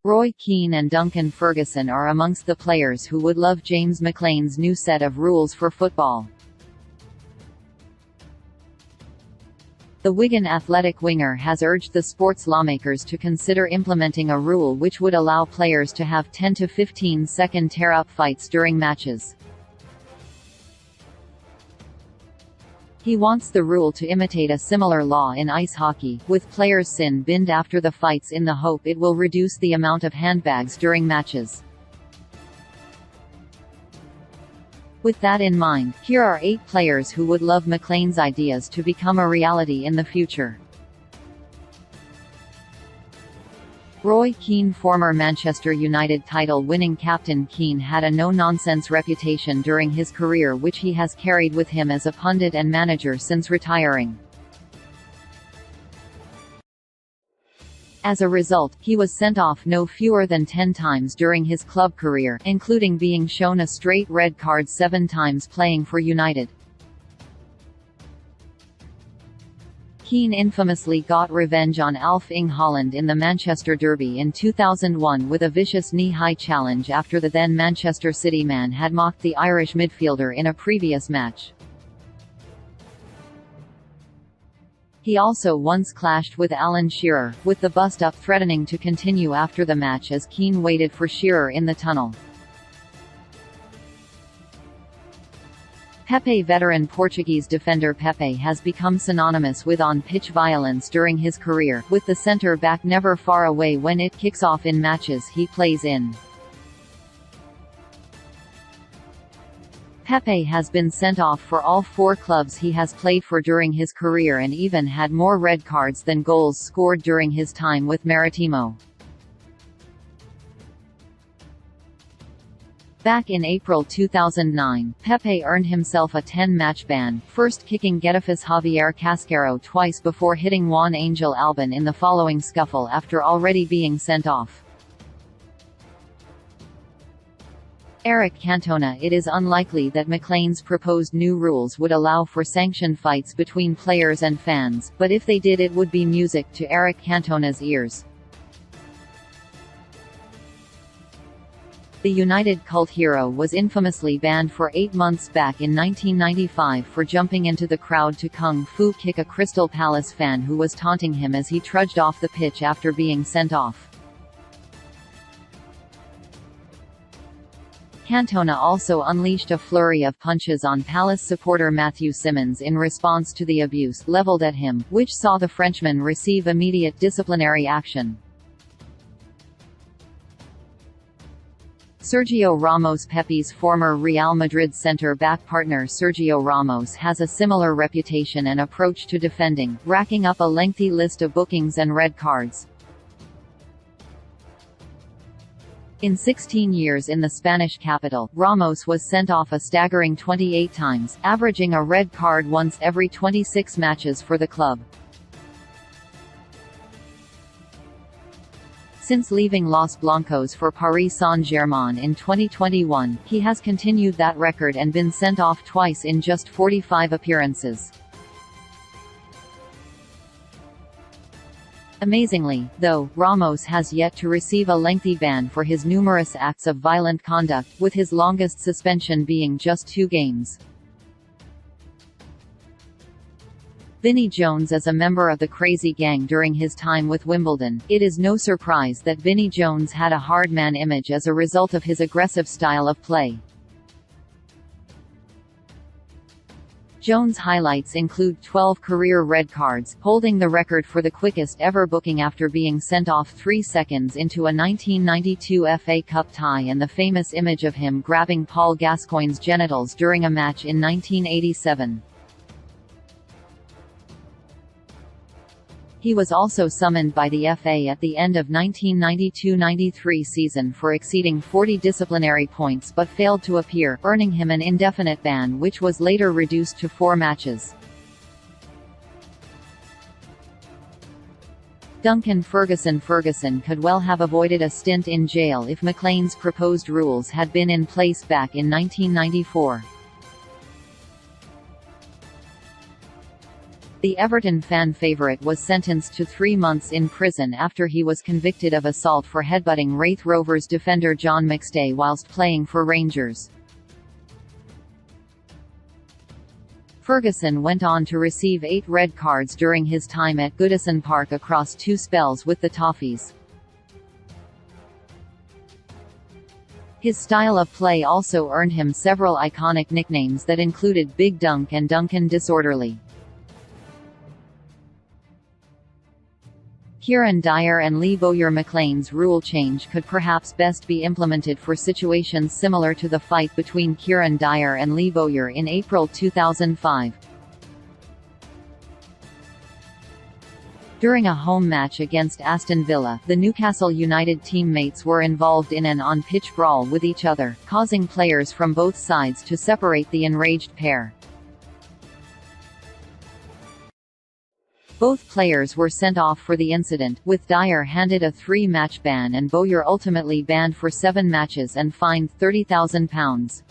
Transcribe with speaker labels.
Speaker 1: Roy Keane and Duncan Ferguson are amongst the players who would love James McLean's new set of rules for football. The Wigan Athletic winger has urged the sports lawmakers to consider implementing a rule which would allow players to have 10 to 15-second tear-up fights during matches. He wants the rule to imitate a similar law in ice hockey, with players sin-binned after the fights in the hope it will reduce the amount of handbags during matches. With that in mind, here are 8 players who would love McLean's ideas to become a reality in the future. Roy Keane. Former Manchester United title-winning captain Keane had a no-nonsense reputation during his career which he has carried with him as a pundit and manager since retiring. As a result, he was sent off no fewer than 10 times during his club career, including being shown a straight red card 7 times playing for United. Keane infamously got revenge on Erling Haaland in the Manchester Derby in 2001 with a vicious knee-high challenge after the then Manchester City man had mocked the Irish midfielder in a previous match. He also once clashed with Alan Shearer, with the bust-up threatening to continue after the match as Keane waited for Shearer in the tunnel. Pepe. Veteran Portuguese defender Pepe has become synonymous with on-pitch violence during his career, with the centre-back never far away when it kicks off in matches he plays in. Pepe has been sent off for all 4 clubs he has played for during his career and even had more red cards than goals scored during his time with Maritimo. Back in April 2009, Pepe earned himself a 10-match ban, first kicking Getafe's Javier Casquero twice before hitting Juan Angel Albon in the following scuffle after already being sent off. Eric Cantona. It is unlikely that McLean's proposed new rules would allow for sanctioned fights between players and fans, but if they did it would be music to Eric Cantona's ears. The United cult hero was infamously banned for 8 months back in 1995 for jumping into the crowd to kung fu kick a Crystal Palace fan who was taunting him as he trudged off the pitch after being sent off. Cantona also unleashed a flurry of punches on Palace supporter Matthew Simmons in response to the abuse leveled at him, which saw the Frenchman receive immediate disciplinary action. Sergio Ramos. Pepe's former Real Madrid centre-back partner Sergio Ramos has a similar reputation and approach to defending, racking up a lengthy list of bookings and red cards. In 16 years in the Spanish capital, Ramos was sent off a staggering 28 times, averaging a red card once every 26 matches for the club. Since leaving Los Blancos for Paris Saint-Germain in 2021, he has continued that record and been sent off twice in just 45 appearances. Amazingly, though, Ramos has yet to receive a lengthy ban for his numerous acts of violent conduct, with his longest suspension being just 2 games. Vinnie Jones. As a member of the Crazy Gang during his time with Wimbledon, it is no surprise that Vinnie Jones had a hard man image as a result of his aggressive style of play. Jones' highlights include 12 career red cards, holding the record for the quickest ever booking after being sent off 3 seconds into a 1992 FA Cup tie, and the famous image of him grabbing Paul Gascoigne's genitals during a match in 1987. He was also summoned by the FA at the end of 1992–93 season for exceeding 40 disciplinary points but failed to appear, earning him an indefinite ban which was later reduced to 4 matches. Duncan Ferguson. Ferguson could well have avoided a stint in jail if McLean's proposed rules had been in place back in 1994. The Everton fan favourite was sentenced to 3 months in prison after he was convicted of assault for headbutting Raith Rovers defender John McStay whilst playing for Rangers. Ferguson went on to receive 8 red cards during his time at Goodison Park across 2 spells with the Toffees. His style of play also earned him several iconic nicknames that included Big Dunc and Duncan Disorderly. Kieran Dyer and Lee Bowyer McLean's rule change could perhaps best be implemented for situations similar to the fight between Kieran Dyer and Lee Bowyer in April 2005. During a home match against Aston Villa, the Newcastle United teammates were involved in an on-pitch brawl with each other, causing players from both sides to separate the enraged pair. Both players were sent off for the incident, with Dyer handed a 3-match ban and Bowyer ultimately banned for 7 matches and fined £30,000.